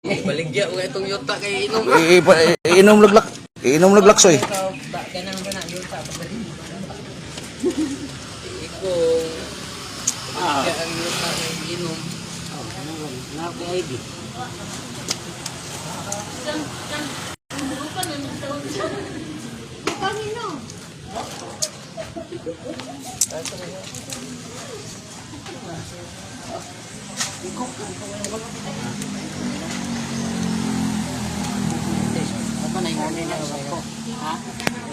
Baligya ko itong yuta kay inom. Inom laglaksoy. Ganang ba na yun sa pagdating? Iko. Baligya ang yuta kay inom. Nakakaig. Apa na yung na ko? Ha?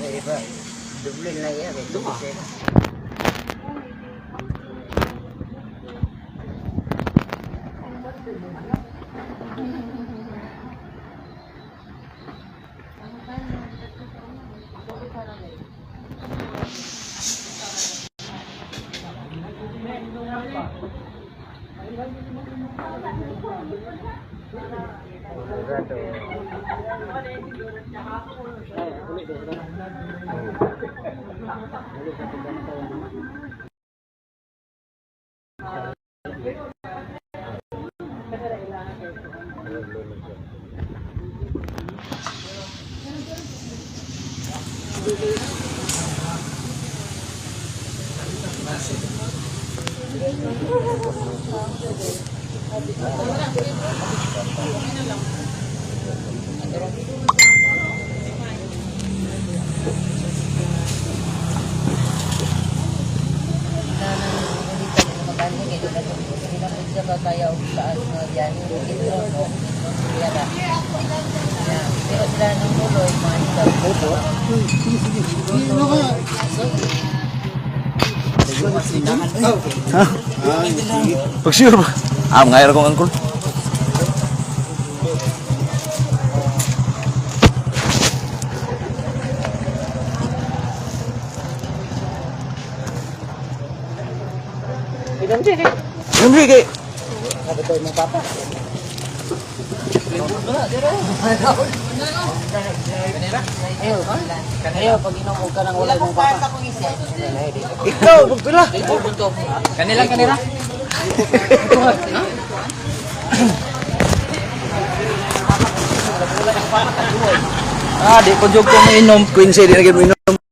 Iba. Duble na yan. Kaya taas na yan, ito no. Kaya na. Pero sila nang muloy, mga isang buto. Ha? Pag-sure ba? Ngayar kong angkol. Inom sige. Sabi mo papa. Ayaw, pag inom ka ng wala mong papa. Ikaw, magpila. Kanila. Di ko joke kong inom. Queen say, di na mo inom.